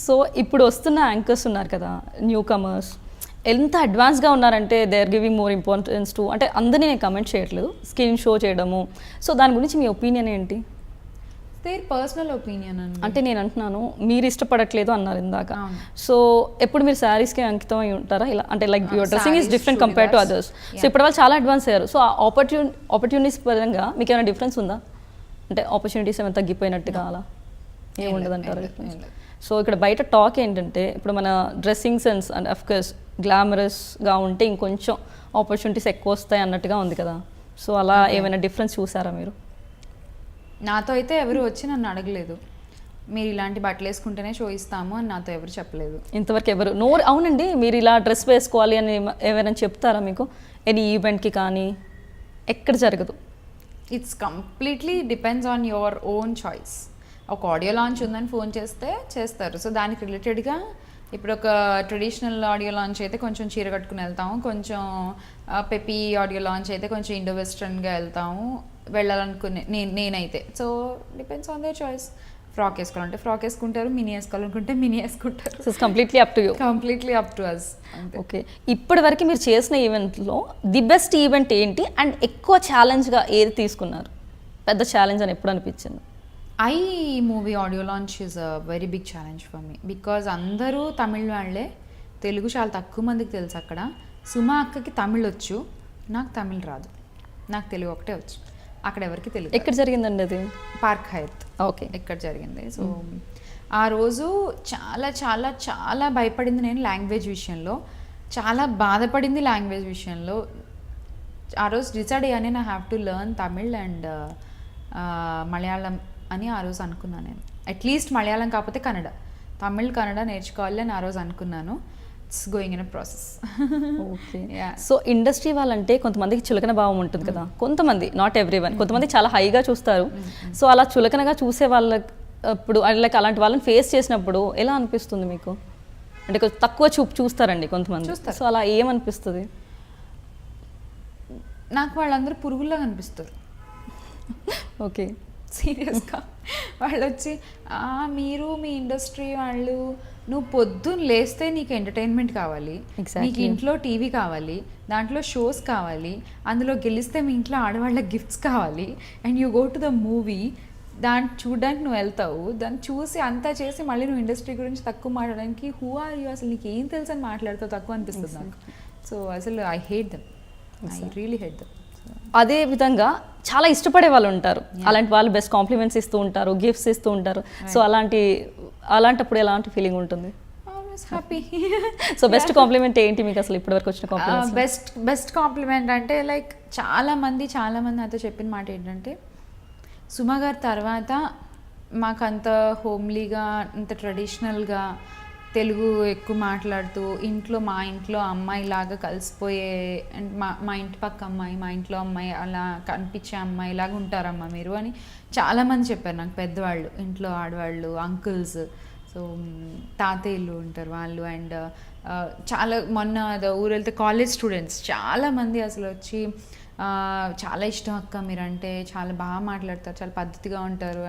So ఇప్పుడు వస్తున్న anchors ఉన్నారు కదా, న్యూ కమర్స్, ఎంత అడ్వాన్స్గా ఉన్నారంటే they are giving more importance to, అంటే అందరినీ నేను కమెంట్ చేయట్లేదు, స్కిన్ షో చేయడము. సో దాని గురించి మీ ఒపీనియన్ ఏంటి? దేర్ పర్సనల్ ఒపీనియన్ అంటే నేను అంటున్నాను, మీరు ఇష్టపడట్లేదు అన్నారు ఇందాక. సో ఎప్పుడు మీరు శారీస్కి అంకితం అయి ఉంటారా ఇలా? అంటే like your dressing is different compare to others. So ఇప్పుడు వాళ్ళు చాలా అడ్వాన్స్ అయ్యారు. సో ఆ ఆపర్చునిటీస్ పరంగా మీకు ఏమైనా డిఫరెన్స్ ఉందా? అంటే ఆపర్చునిటీస్ ఏమైనా తగ్గిపోయినట్టుగా అలా ఏముండదంటారు? సో ఇక్కడ బయట టాక్ ఏంటంటే ఇప్పుడు మన డ్రెస్సింగ్ సెన్స్ అండ్ అఫ్కోర్స్ గ్లామరస్గా ఉంటే ఇంకొంచెం ఆపర్చునిటీస్ ఎక్కువ వస్తాయి అన్నట్టుగా ఉంది కదా. సో అలా ఏమైనా డిఫరెన్స్ చూసారా మీరు? నాతో అయితే ఎవరు వచ్చి నన్ను అడగలేదు, మీరు ఇలాంటి బట్టలు వేసుకుంటేనే షో ఇస్తాము అని నాతో ఎవరు చెప్పలేదు ఇంతవరకు. ఎవరు అవునండి మీరు ఇలా డ్రెస్ వేసుకోవాలి అని ఎవరైనా చెప్తారా మీకు ఎనీ ఈవెంట్కి? కానీ ఎక్కడ జరగదు. It's completely depends on your own choice. ఒక ఆడియో లాంచ్ ఉందని ఫోన్ చేస్తే చేస్తారు. సో దానికి రిలేటెడ్గా ఇప్పుడు ఒక ట్రెడిషనల్ ఆడియో లాంచ్ అయితే కొంచెం చీర కట్టుకుని వెళ్తాము, కొంచెం పెపీ ఆడియో లాంచ్ అయితే కొంచెం ఇండో వెస్ట్రన్గా వెళ్తాము వెళ్ళాలనుకునే నేనైతే. So depends on their choice. Frock వేసుకోవాలంటే ఫ్రాక్ వేసుకుంటారు, మినీ వేసుకోవాలనుకుంటే మినీ వేసుకుంటారు. So completely up to you. Completely up to us. Okay, ఇప్పటి వరకు మీరు చేసిన ఈవెంట్లో ది బెస్ట్ ఈవెంట్ ఏంటి అండ్ ఎక్కువ ఛాలెంజ్గా ఏది తీసుకున్నారు? పెద్ద ఛాలెంజ్ అని ఎప్పుడు అనిపించింది? I movie audio launch is a very big challenge for me. Because అందరూ తమిళ్ వాళ్ళే, తెలుగు చాలా తక్కువ మందికి తెలుసు. అక్కడ సుమా అక్కకి తమిళ్ వచ్చు, నాకు తమిళ్ రాదు, నాకు తెలుగు ఒకటే వచ్చు. అక్కడ ఎవరికి తెలియదు. ఎక్కడ జరిగిందండి అది? పార్క్ హయత్. ఓకే, ఎక్కడ జరిగింది. సో ఆ రోజు చాలా చాలా చాలా భయపడింది నేను లాంగ్వేజ్ విషయంలో, చాలా బాధపడింది లాంగ్వేజ్ విషయంలో. ఆ రోజు డిసైడ్ అయ్యానే నా have to learn Tamil and Malayalam అని ఆ రోజు అనుకున్నాను నేను. అట్లీస్ట్ మలయాళం కాకపోతే కన్నడ, తమిళ్ కన్నడ నేర్చుకోవాలి అని ఆ రోజు అనుకున్నాను. It's going in a process. Okay. So industry వాళ్ళంటే కొంతమందికి చులకన భావం ఉంటుంది కదా, కొంతమంది, నాట్ ఎవ్రీ వన్, కొంతమంది చాలా హైగా చూస్తారు. సో అలా చులకనగా చూసే వాళ్ళకి ఇప్పుడు లైక్ అలాంటి వాళ్ళని ఫేస్ చేసినప్పుడు ఎలా అనిపిస్తుంది మీకు? అంటే కొంచెం తక్కువ చూస్తారండి కొంతమంది. సో అలా ఏమనిపిస్తుంది? నాకు వాళ్ళందరూ పురుగుల్లా కనిపిస్తారు. ఓకే, సీరియస్గా. వాళ్ళు వచ్చి మీరు మీ ఇండస్ట్రీ వాళ్ళు, నువ్వు పొద్దున్న లేస్తే నీకు ఎంటర్టైన్మెంట్ కావాలి, నీకు ఇంట్లో టీవీ కావాలి, దాంట్లో షోస్ కావాలి, అందులో గెలిస్తే మీ ఇంట్లో ఆడవాళ్ళకి గిఫ్ట్స్ కావాలి, and you go to the movie, దాన్ని చూడడానికి నువ్వు వెళ్తావు, దాన్ని చూసి అంతా చేసి మళ్ళీ నువ్వు ఇండస్ట్రీ గురించి తక్కువ మాట్లాడడానికి హూ ఆర్ యూ, అసలు నీకు ఏం తెలుసు అని మాట్లాడుతావు తక్కువ అనిపిస్తుంది నాకు. సో అసలు I hate them, I really hate them. అదే విధంగా చాలా ఇష్టపడే వాళ్ళు ఉంటారు, అలాంటి వాళ్ళు బెస్ట్ కాంప్లిమెంట్స్ ఇస్తూ ఉంటారు, గిఫ్ట్స్ ఇస్తూ ఉంటారు. సో అలాంటప్పుడు ఎలాంటి ఫీలింగ్ ఉంటుంది? హ్యాపీ. సో బెస్ట్ కాంప్లిమెంట్ ఏంటి మీకు అసలు ఇప్పటివరకు వచ్చిన కాంప్లిమెంట్స్? బెస్ట్ కాంప్లిమెంట్ అంటే లైక్ చాలా మంది నాతో చెప్పిన మాట ఏంటంటే, సుమ గారి తర్వాత మాకు అంత హోమ్లీగా, అంత ట్రెడిషనల్గా తెలుగు ఎక్కువ మాట్లాడుతూ మా ఇంట్లో అమ్మాయిలాగా కలిసిపోయే, అండ్ మా ఇంటి పక్క అమ్మాయి, మా ఇంట్లో అమ్మాయి అలా కనిపించే అమ్మాయిలాగా ఉంటారమ్మా మీరు అని చాలామంది చెప్పారు నాకు, పెద్దవాళ్ళు, ఇంట్లో ఆడవాళ్ళు, అంకుల్స్, సో తాతయ్యలు ఉంటారు వాళ్ళు. అండ్ చాలా మొన్న ఊరు వెళ్తే కాలేజ్ స్టూడెంట్స్ చాలామంది అసలు వచ్చి చాలా ఇష్టం అక్క మీరంటే, చాలా బాగా మాట్లాడతారు, చాలా పద్ధతిగా ఉంటారు.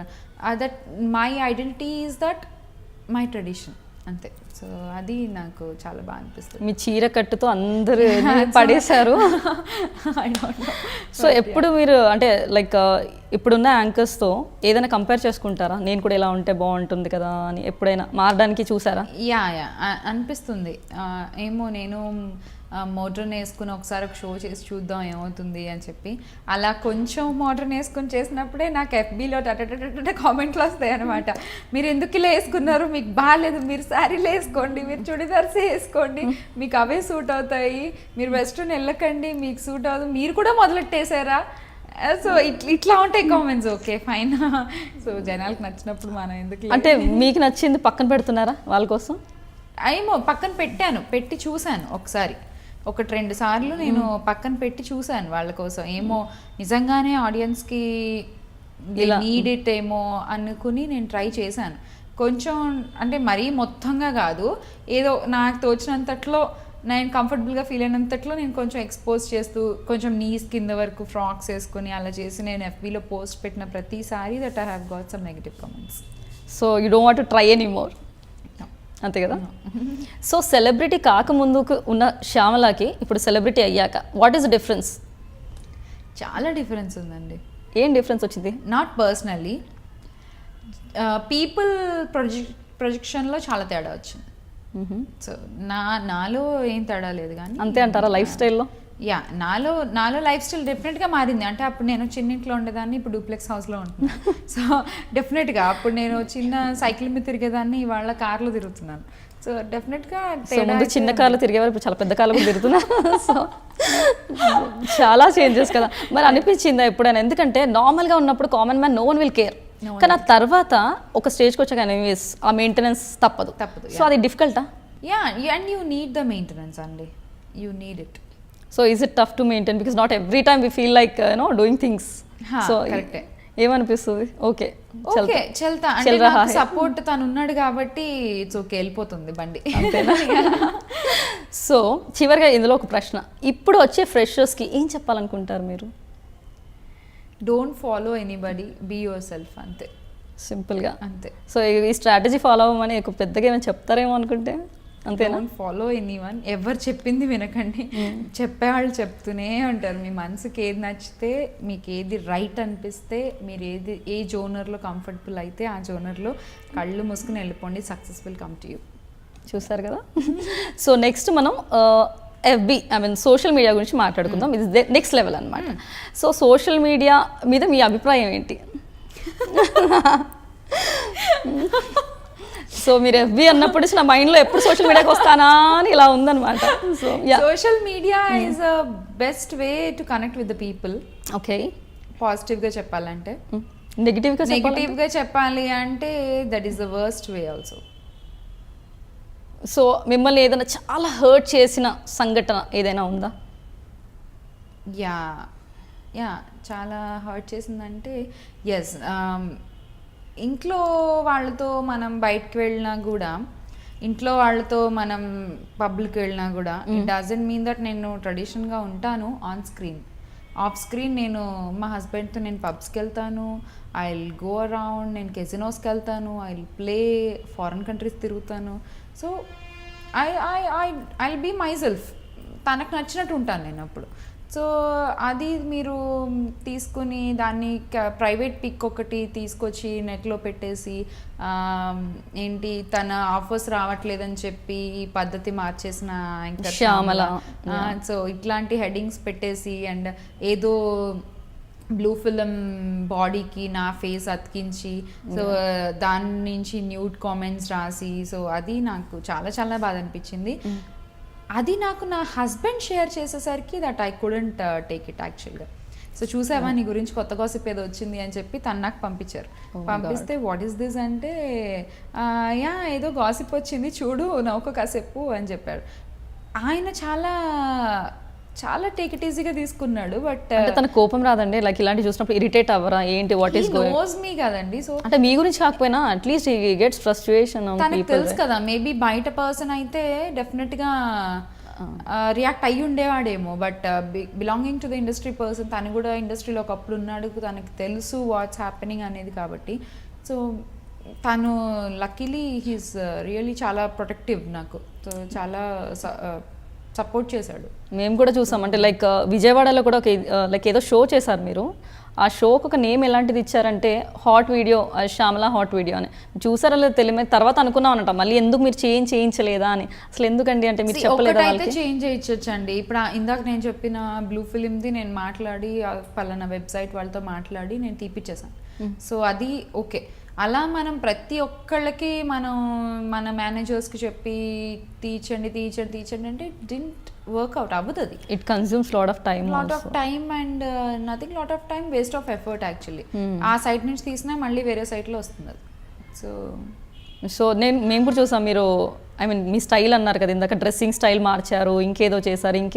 That my identity is that my tradition, అంతే. సో అది నాకు చాలా బాగా అనిపిస్తుంది. మీ చీర కట్టుతో అందరూ పడేశారు. సో ఎప్పుడు మీరు అంటే లైక్ ఇప్పుడున్న యాంకర్స్తో ఏదైనా కంపేర్ చేసుకుంటారా? నేను కూడా ఇలా ఉంటే బాగుంటుంది కదా అని ఎప్పుడైనా మారడానికి చూసారా? యా అనిపిస్తుంది. ఏమో నేను మోడ్రన్ వేసుకుని ఒకసారి ఒక షో చేసి చూద్దాం ఏమవుతుంది అని చెప్పి, అలా కొంచెం మోడ్రన్ వేసుకుని చేసినప్పుడే నాకు ఎఫ్బీలో టట కామెంట్లు వస్తాయి అనమాట. మీరు ఎందుకు ఇలా వేసుకున్నారు, మీకు బాగాలేదు, మీరు శారీలు వేసుకోండి, మీరు చుడిదార్స్ వేసుకోండి, మీకు అవే సూట్ అవుతాయి, మీరు వెస్ట్రన్ వెళ్ళకండి, మీకు సూట్ అవుతుంది, మీరు కూడా మొదలెట్టేశారా. సో ఇట్లా ఉంటాయి కామెంట్స్. Okay fine. సో జనాలకు నచ్చినప్పుడు మనం ఎందుకు, అంటే మీకు నచ్చింది పక్కన పెడుతున్నారా వాళ్ళ కోసం? ఏమో పక్కన పెట్టి చూశాను ఒకసారి, 1-2 సార్లు నేను పక్కన పెట్టి చూశాను వాళ్ళ కోసం. ఏమో నిజంగానే ఆడియన్స్కి నీడ్ ఇట్ ఏమో అనుకుని నేను ట్రై చేశాను. కొంచెం అంటే మరీ మొత్తంగా కాదు, ఏదో నాకు తోచినంతట్లో, నేను కంఫర్టబుల్గా ఫీల్ అయినంతట్లో నేను కొంచెం ఎక్స్పోజ్ చేస్తూ, కొంచెం నీస్ కింద వరకు ఫ్రాక్స్ వేసుకొని అలా చేసి నేను ఎఫ్బీలో పోస్ట్ పెట్టిన ప్రతిసారి that I have got some negative comments. So you don't want to try any more? అంతే కదా. సో సెలబ్రిటీ కాకముందుకు ఉన్న శ్యామలకి ఇప్పుడు సెలబ్రిటీ అయ్యాక వాట్ ఈస్ ద డిఫరెన్స్? చాలా డిఫరెన్స్ ఉందండి. ఏం డిఫరెన్స్ వచ్చింది? నాట్ పర్సనలీ, పీపుల్ ప్రొజెక్షన్లో చాలా తేడా వచ్చింది. సో నాలో ఏం తేడా లేదు కానీ. అంతే అంటారా లైఫ్ స్టైల్లో? యా, నాలో లైఫ్ స్టైల్ డెఫినెట్గా మారింది. అంటే అప్పుడు నేను చిన్నింట్లో ఉండేదాన్ని, ఇప్పుడు డూప్లెక్స్ హౌస్లో ఉంటున్నాను. సో డెఫినెట్గా అప్పుడు నేను చిన్న సైకిల్ మీద తిరిగేదాన్ని, ఇవాళ కార్లో తిరుగుతున్నాను. సో డెఫినెట్గా ముందు చిన్న కార్లు తిరిగేవారు, ఇప్పుడు చాలా పెద్ద కార్లు కూడా తిరుగుతున్నా. సో చాలా చేంజెస్ కదా. మరి అనిపించిందా ఎప్పుడైనా? ఎందుకంటే నార్మల్గా ఉన్నప్పుడు common man no one will care, కానీ ఆ తర్వాత ఒక స్టేజ్కి వచ్చాక ఎనీవేస్ ఆ మెయింటెనెన్స్ తప్పదు. సో అది డిఫికల్టా? Yeah, and you need the maintenance అండి, you need it. So is it tough to maintain? Because not every time we feel like doing things. So కరెక్టే. ఏమనిపిస్తుంది? ఓకే ఓకే చల్తా, సపోర్ట్ తను ఉన్నాడు కాబట్టి ఇట్స్ ఓకే, వెళ్ళిపోతుంది బండి. సో చివరిగా ఇందులో ఒక ప్రశ్న, ఇప్పుడు వచ్చే ఫ్రెషర్స్కి ఏం చెప్పాలనుకుంటారు మీరు? Don't follow anybody, be yourself, అంతే, సింపుల్గా అంతే. సో ఈ స్ట్రాటజీ ఫాలో అవ్వమని ఒక పెద్దగా ఏమైనా చెప్తారేమో అనుకుంటే అంతేనా? డోంట్ ఫాలో ఎనీవన్, ఎవరు చెప్పింది వినకండి. చెప్పేవాళ్ళు చెప్తూనే ఉంటారు. మీ మనసుకి ఏది నచ్చితే, మీకు ఏది రైట్ అనిపిస్తే, మీరు ఏ జోనర్లో కంఫర్టబుల్ అయితే ఆ జోనర్లో కళ్ళు మూసుకుని వెళ్ళిపోండి, success will come to you. చూసారు కదా. సో నెక్స్ట్ మనం FB సోషల్ మీడియా గురించి మాట్లాడుకుందాం. ఇది నెక్స్ట్ లెవెల్ అనమాట. సో సోషల్ మీడియా మీద మీ అభిప్రాయం ఏంటి? సో మీరు FB అన్నప్పుడు నా మైండ్లో ఎప్పుడు సోషల్ మీడియాకి వస్తానా అని ఇలా ఉందన్నమాట. So social media is a best way to connect with the people. Okay, పాజిటివ్గా చెప్పాలంటే. నెగిటివ్గా చెప్పాలి అంటే that is the worst way also. So మిమ్మల్ని ఏదైనా చాలా హర్ట్ చేసిన సంఘటన ఏదైనా ఉందా? యా చాలా హర్ట్ చేసిందంటే ఎస్, ఇంట్లో వాళ్ళతో మనం బయటకు వెళ్ళినా కూడా, ఇంట్లో వాళ్ళతో మనం పబ్లిక్ వెళ్ళినా కూడా, ఇట్ డజంట్ మీన్ దట్ నేను ట్రెడిషనల్గా ఉంటాను ఆన్ స్క్రీన్. ఆఫ్ స్క్రీన్ నేను మా హస్బెండ్తో నేను పబ్స్కి వెళ్తాను, ఐ విల్ గో అరౌండ్, నేను కెసినోస్కి వెళ్తాను, I will play, foreign countries తిరుగుతాను. So I will be myself, తనకు నచ్చినట్టు ఉంటాను నేను అప్పుడు. సో అది మీరు తీసుకుని దాన్ని ప్రైవేట్ పిక్ ఒకటి తీసుకొచ్చి నెట్లో పెట్టేసి ఏంటి తన ఆఫర్స్ రావట్లేదని చెప్పి ఈ పద్ధతి మార్చేసిన ఇంకా శ్యామల, సో ఇట్లాంటి హెడ్డింగ్స్ పెట్టేసి అండ్ ఏదో బ్లూ ఫిలిం బాడీకి నా ఫేస్ అతికించి, సో దాని నుంచి న్యూడ్ కామెంట్స్ రాసి, సో అది నాకు చాలా చాలా బాధ అనిపించింది. అది నాకు నా హస్బెండ్ షేర్ చేసేసరికి that I couldn't take it యాక్చువల్గా. సో చూసావా నీ గురించి కొత్త గాసిప్ ఏదో వచ్చింది అని చెప్పి తను నాకు పంపించారు. పంపిస్తే వాట్ ఈస్ దిస్ అంటే యా ఏదో గాసిప్ వచ్చింది చూడు నవ్వుకో కాసేపు అని చెప్పారు. ఆయన చాలా చాలా టేక్ ఇట్ ఈజీగా తీసుకున్నాడు. బట్ తన కోపం రాదండి లైక్ ఇలాంటి చూసినప్పుడు ఇరిటేట్ అవ్వరా ఏంటి? వాట్ ఈస్ నోస్ మీ కదండి. సో అంటే మీ గురించి కాకపోయినా అట్లీస్ట్ హి గెట్స్ ఫ్రస్ట్రేషన్. తనకు తెలుసు కదా, మేబీ బయట పర్సన్ అయితే డెఫినెట్గా రియాక్ట్ అయ్యి ఉండేవాడేమో. But belonging to the industry person, తను కూడా ఇండస్ట్రీలో ఒకప్పుడు ఉన్నాడు, తనకు తెలుసు వాట్స్ హ్యాపెనింగ్ అనేది కాబట్టి. సో తను లక్కీలీ హీస్ రియలీ చాలా ప్రొటెక్టివ్ నాకు. సో చాలా సపోర్ట్ చేశాడు. మేము కూడా చూసాం. అంటే లైక్ విజయవాడలో కూడా ఒక లైక్ ఏదో షో చేశారు మీరు. ఆ షోకి ఒక నేమ్ ఎలాంటిది ఇచ్చారంటే hot video, Shyamala hot video అని. చూసారా లేదు తెలియదు, తర్వాత అనుకున్నాం అనట మళ్ళీ ఎందుకు మీరు చేయించలేదా అని. అసలు ఎందుకండి అంటే మీరు చెప్పలేదు వాళ్ళకి? చేంజ్ చేయించండి. ఇప్పుడు ఇందాక నేను చెప్పిన బ్లూ ఫిలింది నేను మాట్లాడి పలానా వెబ్సైట్ వాళ్ళతో మాట్లాడి నేను తీపిచ్చేసాను. సో అది ఓకే. అలా మనం ప్రతి ఒక్కళ్ళకి మన మేనేజర్స్కి చెప్పి తీయించండి అంటే డింట్ వర్క్అవుట్ అవ్వదు. It consumes lot of time and nothing, lot of time waste of effort actually. ఆ సైట్ నుంచి తీసినా మళ్ళీ వేరే సైట్లో వస్తుంది అది. సో మేము కూడా చూసాం. మీరు మీ స్టైల్ అన్నారు కదా ఇందాక, డ్రెస్సింగ్ స్టైల్ మార్చారు, ఇంకేదో చేశారు.